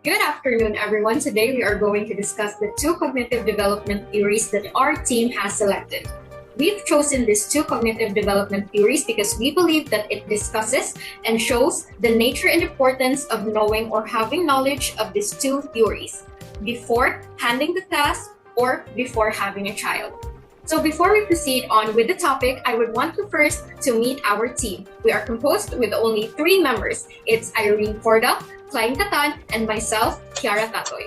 Good afternoon, everyone. Today we are going to discuss the two cognitive development theories that our team has selected. We've chosen these two cognitive development theories because we believe that it discusses and shows the nature and importance of knowing or having knowledge of these two theories before handing the task or before having a child. So before we proceed on with the topic, I would want to first to meet our team. We are composed with only 3 members. It's Irene Corda, Klein Catan, and myself, Kiara Tatoy.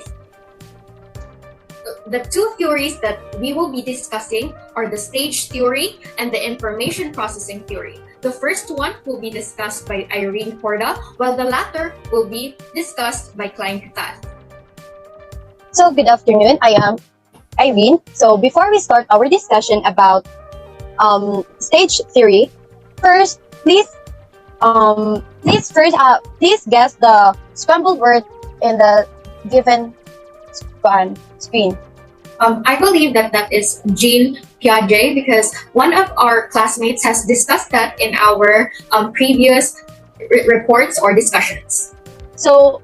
The two theories that we will be discussing are the stage theory and the information processing theory. The first one will be discussed by Irene Corda, while the latter will be discussed by Klein Catan. So good afternoon, I am Irene. So before we start our discussion about stage theory, first please guess the scrambled word in the given screen. I believe that is Jean Piaget because one of our classmates has discussed that in our previous reports or discussions. So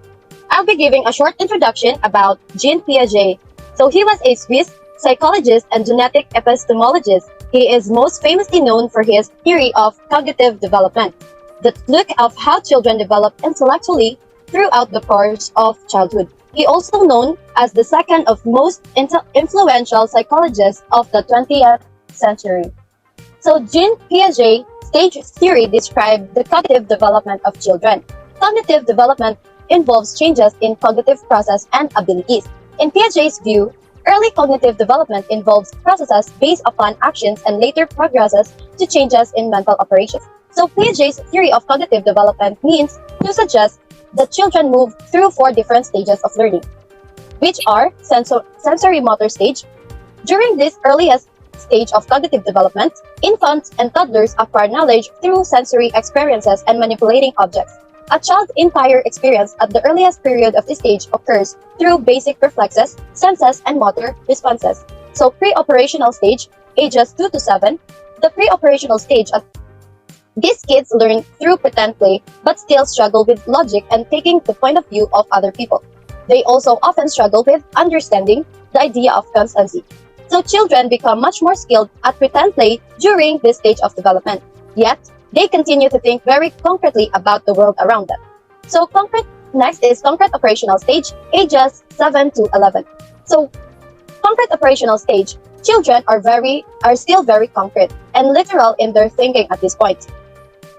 I'll be giving a short introduction about Jean Piaget. So he was a Swiss psychologist and genetic epistemologist. He is most famously known for his theory of cognitive development that look at how children develop intellectually throughout the course of childhood. He also known as the second of most influential psychologists of the 20th century. So Jean Piaget's stage theory described the cognitive development of children. Cognitive development involves changes in cognitive process and abilities. In Piaget's view, early cognitive development involves processes based upon actions and later progresses to changes in mental operations. So Piaget's theory of cognitive development means to suggest that children move through 4 different stages of learning, which are sensory motor stage. During this earliest stage of cognitive development, infants and toddlers acquire knowledge through sensory experiences and manipulating objects. A child's entire experience at the earliest period of this stage occurs through basic reflexes, senses, and motor responses. So pre-operational stage, ages 2 to 7, the pre-operational stage these kids learn through pretend play but still struggle with logic and taking the point of view of other people. They also often struggle with understanding the idea of constancy. So children become much more skilled at pretend play during this stage of development. Yet, they continue to think very concretely about the world around them. So next is concrete operational stage, ages 7 to 11. So concrete operational stage, children are still very concrete and literal in their thinking at this point.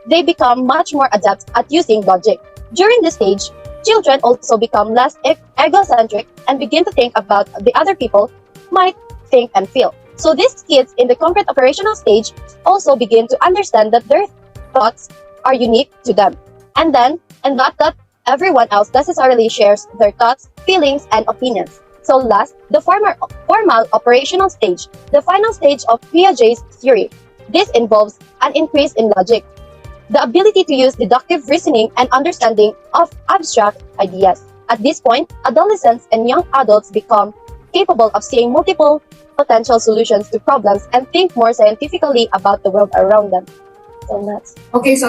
They become much more adept at using logic. During this stage, children also become less egocentric and begin to think about the other people might think and feel. So these kids in the concrete operational stage also begin to understand that their thoughts are unique to them, and not that everyone else necessarily shares their thoughts, feelings, and opinions. So last, the formal operational stage, the final stage of Piaget's theory. This involves an increase in logic, the ability to use deductive reasoning and understanding of abstract ideas. At this point, adolescents and young adults become capable of seeing multiple potential solutions to problems and think more scientifically about the world around them. So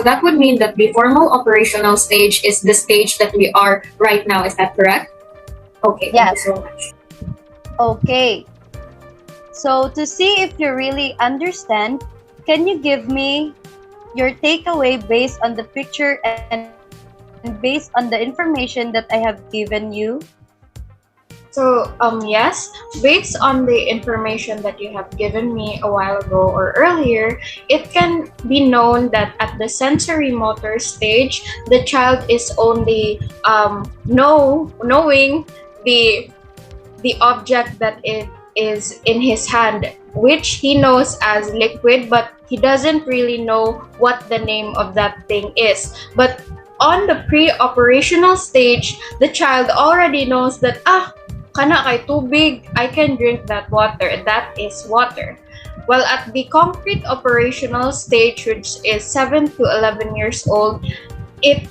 that would mean that the formal operational stage is the stage that we are right now. Is that correct? Okay. Yes. Thank you so much. Okay. So to see if you really understand, can you give me your takeaway based on the picture and based on the information that I have given you? So, yes, based on the information that you have given me a while ago or earlier, it can be known that at the sensory motor stage, the child is only knowing the object that it is in his hand, which he knows as liquid, but he doesn't really know what the name of that thing is. But on the pre-operational stage, the child already knows that, kana kay tubig, I can drink that water. That is water. While at the concrete operational stage, which is 7 to 11 years old, it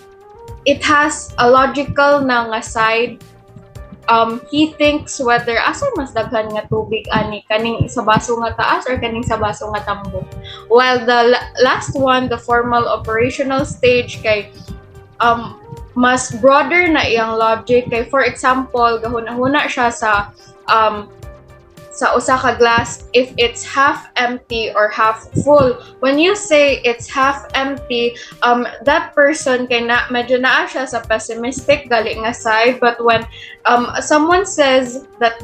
has a logical na nga side. He thinks whether asa mas daghan nga tubig ani, kaning sa baso nga taas or kaning sa baso nga tambo. While the last one, the formal operational stage, kay mas broader na iyang logic. Kay for example, gahuna-huna siya sa usa ka glass if it's half empty or half full. When you say it's half empty, that person kay na medyo naa siya sa pessimistic gali nga side, but when someone says that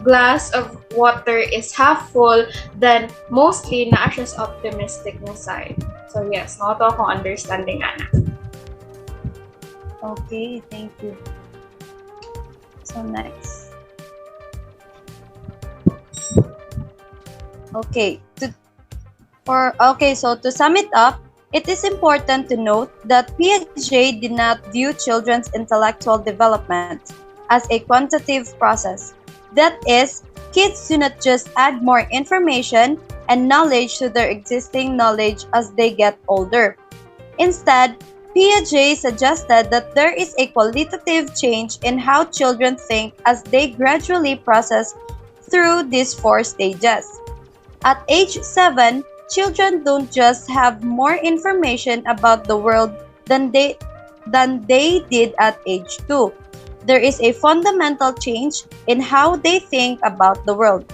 glass of water is half full, then mostly naa siya sa optimistic na side. So yes, no to akong understanding ana. Okay, thank you. So next. Okay, so to sum it up, it is important to note that Piaget did not view children's intellectual development as a quantitative process. That is, kids do not just add more information and knowledge to their existing knowledge as they get older. Instead, Piaget suggested that there is a qualitative change in how children think as they gradually process through these 4 stages. At age 7, children don't just have more information about the world than they did at age 2. There is a fundamental change in how they think about the world.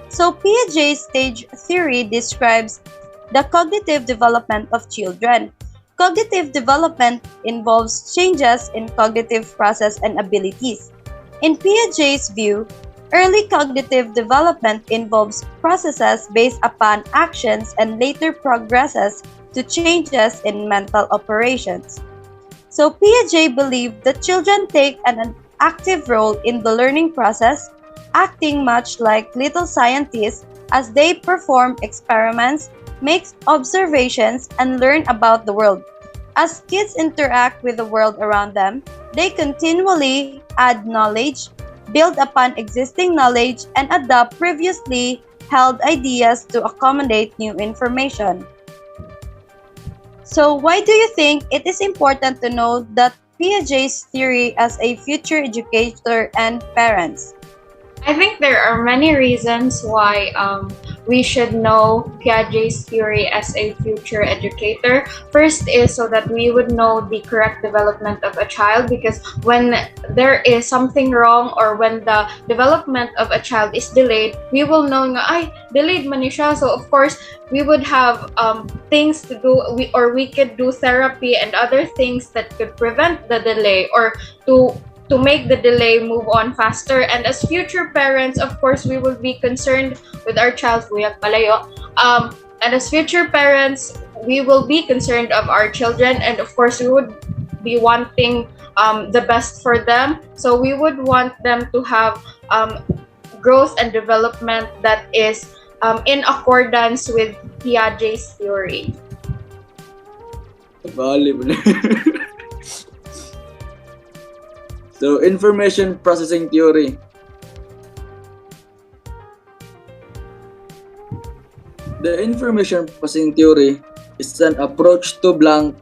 So Piaget's stage theory describes the cognitive development of children. Cognitive development involves changes in cognitive process and abilities. In Piaget's view, early cognitive development involves processes based upon actions and later progresses to changes in mental operations. So Piaget believed that children take an active role in the learning process, acting much like little scientists as they perform experiments, make observations, and learn about the world. As kids interact with the world around them, they continually add knowledge, build upon existing knowledge, and adopt previously held ideas to accommodate new information. So why do you think it is important to know that Piaget's theory as a future educator and parents? I think there are many reasons why we should know Piaget's theory as a future educator. First is so that we would know the correct development of a child, because when there is something wrong or when the development of a child is delayed, we will know nga, ay, delayed man ni siya. So of course, we would have things to do, we could do therapy and other things that could prevent the delay or to make the delay move on faster. And as future parents, of course, we will be concerned with our child's buyag palayo. And as future parents, we will be concerned of our children, and of course, we would be wanting the best for them. So we would want them to have growth and development that is in accordance with Piaget's theory. Valuable. So, information processing theory. The information processing theory is an approach to blank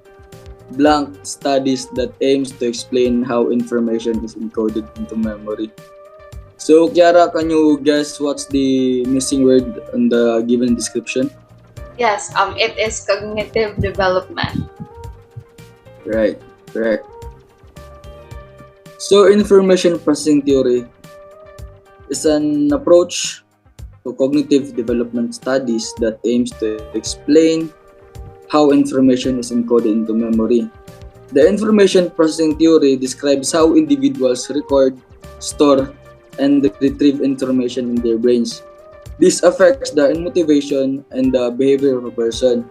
studies that aims to explain how information is encoded into memory. So, Kiara, can you guess what's the missing word on the given description? Yes, it is cognitive development. Right, correct. So, information processing theory is an approach to cognitive development studies that aims to explain how information is encoded into memory. The information processing theory describes how individuals record, store, and retrieve information in their brains. This affects the motivation and the behavior of a person.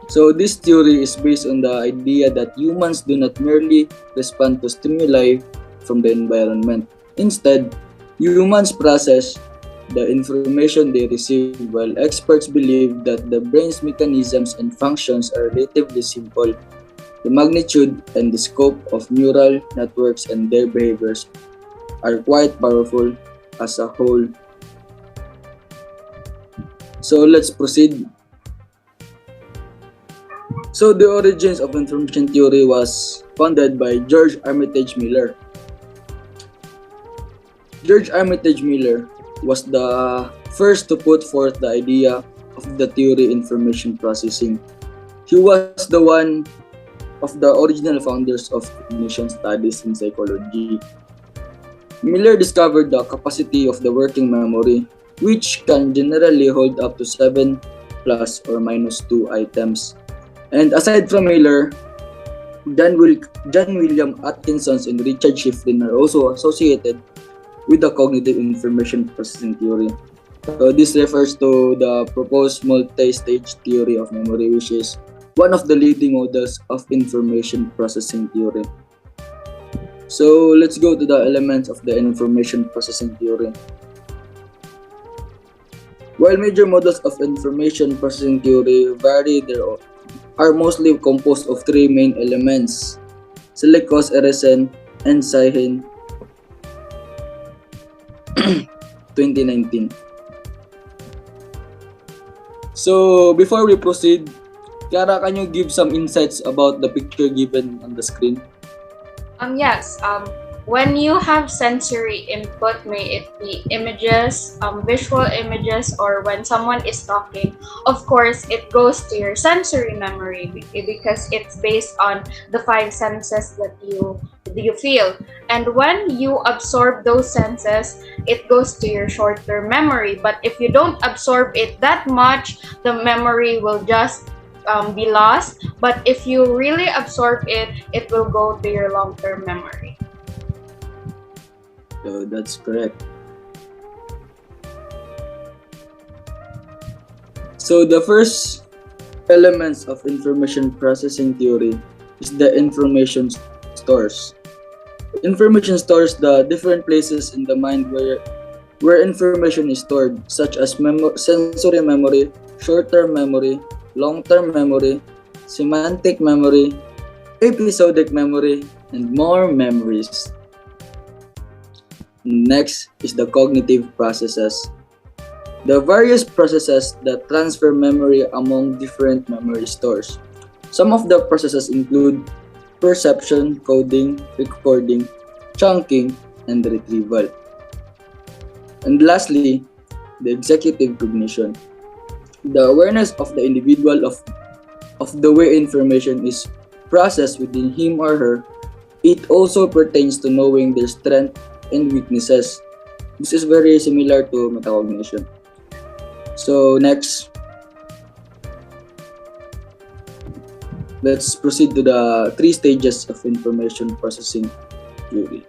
So this theory is based on the idea that humans do not merely respond to stimuli from the environment. Instead, humans process the information they receive, while experts believe that the brain's mechanisms and functions are relatively simple. The magnitude and the scope of neural networks and their behaviors are quite powerful as a whole. So let's proceed. So the origins of information theory was founded by George Armitage Miller. George Armitage Miller was the first to put forth the idea of the theory information processing. He was the one of the original founders of cognition studies in psychology. Miller discovered the capacity of the working memory, which can generally hold up to 7 plus or minus 2 items. And aside from Miller, John William Atkinson and Richard Shifrin are also associated with the cognitive information processing theory. So this refers to the proposed multi-stage theory of memory, which is one of the leading models of information processing theory. So let's go to the elements of the information processing theory. While major models of information processing theory vary, they are mostly composed of three main elements: Seleucus, Eresen, and Saihin 2019. So before we proceed, Clara, can you give some insights about the picture given on the screen? Yes. When you have sensory input, may it be images, visual images, or when someone is talking, of course, it goes to your sensory memory because it's based on the 5 senses that you feel. And when you absorb those senses, it goes to your short-term memory. But if you don't absorb it that much, the memory will just be lost. But if you really absorb it, it will go to your long-term memory. So that's correct. So the first elements of information processing theory is the information stores. Information stores the different places in the mind where information is stored, such as sensory memory, short-term memory, long-term memory, semantic memory, episodic memory, and more memories. Next is the cognitive processes. The various processes that transfer memory among different memory stores. Some of the processes include perception, coding, recording, chunking, and retrieval. And lastly, the executive cognition. The awareness of the individual of the way information is processed within him or her. It also pertains to knowing their strengths and weaknesses. This is very similar to metacognition. So next, let's proceed to the 3 stages of information processing theory.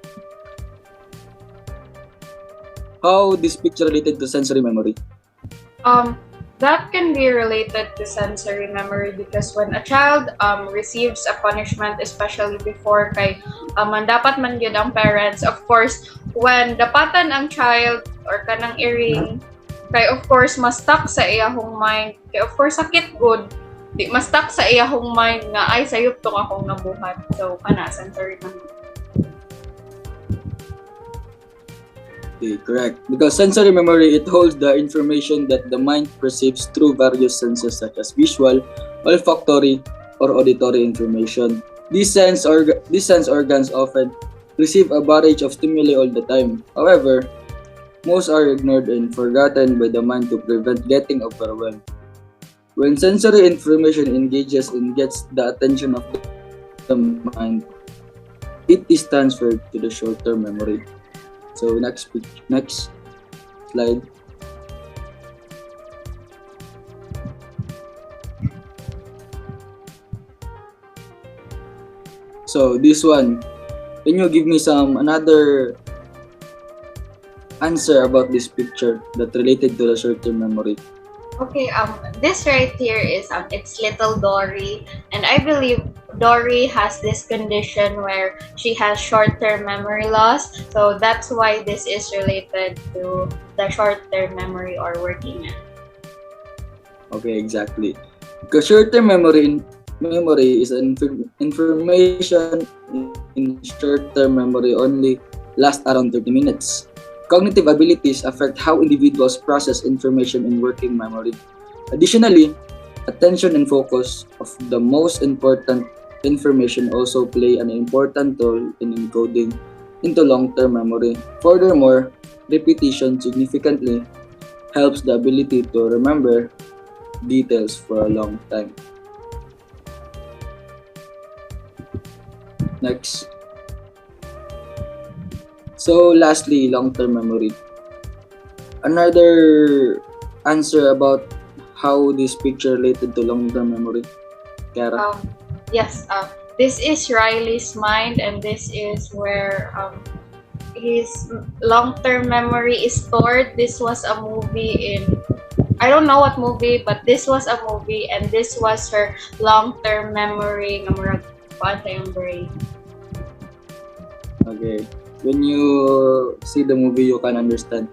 How this picture related to sensory memory? That can be related to sensory memory because when a child receives a punishment, especially before kay dapat man gyud ang parents, of course, when dapatan ang child or kanang iring, kay of course mas stuck sa iyahong mind, kay of course sakit good, di mas stuck sa iyahong mind nga ay sayop tong akong nabuhat. So kana sensory memory. Okay, correct. Because sensory memory, it holds the information that the mind perceives through various senses such as visual, olfactory, or auditory information. These sense organs often receive a barrage of stimuli all the time. However, most are ignored and forgotten by the mind to prevent getting overwhelmed. When sensory information engages and gets the attention of the mind, it is transferred to the short-term memory. So next slide. So this one, can you give me another answer about this picture that related to the short-term memory? Okay, this right here is it's little Dory, and I believe Dory has this condition where she has short-term memory loss, so that's why this is related to the short-term memory or working memory. Okay, exactly. Because short-term memory is information in short-term memory only last around 30 minutes. Cognitive abilities affect how individuals process information in working memory. Additionally, attention and focus of the most important information also play an important role in encoding into long-term memory. Furthermore, repetition significantly helps the ability to remember details for a long time. Next. So lastly, long-term memory. Another answer about how this picture related to long-term memory. Kara. Yes, this is Riley's mind, and this is where his long-term memory is stored. This was a movie in, I don't know what movie, but this was a movie, and this was her long-term memory. Nga murag kuan sa iyong brain. Okay. When you see the movie, you can understand.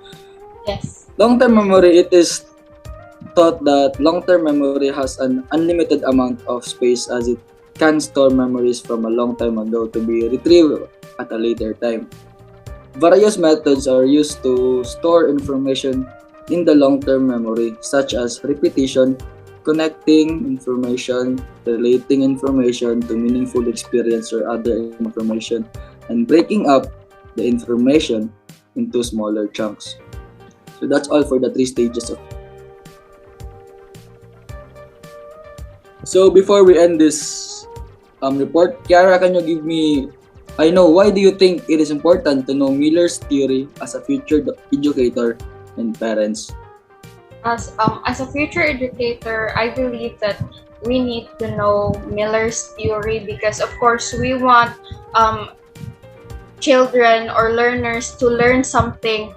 Yes. Long-term memory, it is thought that long-term memory has an unlimited amount of space as it can store memories from a long time ago to be retrieved at a later time. Various methods are used to store information in the long-term memory, such as repetition, connecting information, relating information to meaningful experience or other information, and breaking up the information into smaller chunks. So that's all for the 3 stages of. So before we end this report, Kiara, can you give me, why do you think it is important to know Miller's theory as a future educator and parents? As a future educator, I believe that we need to know Miller's theory because, of course, we want children or learners to learn something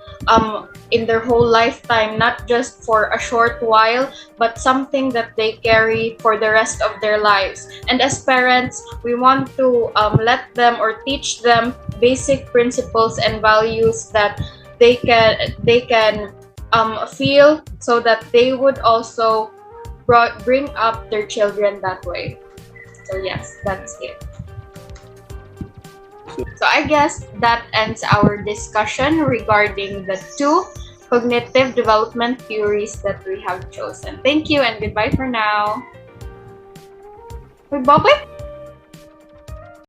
in their whole lifetime, not just for a short while, but something that they carry for the rest of their lives. And as parents, we want to let them or teach them basic principles and values that they can feel, so that they would also bring up their children that way. So yes, that's it. So I guess that ends our discussion regarding the 2 cognitive development theories that we have chosen. Thank you and goodbye for now. Wait, Bobby?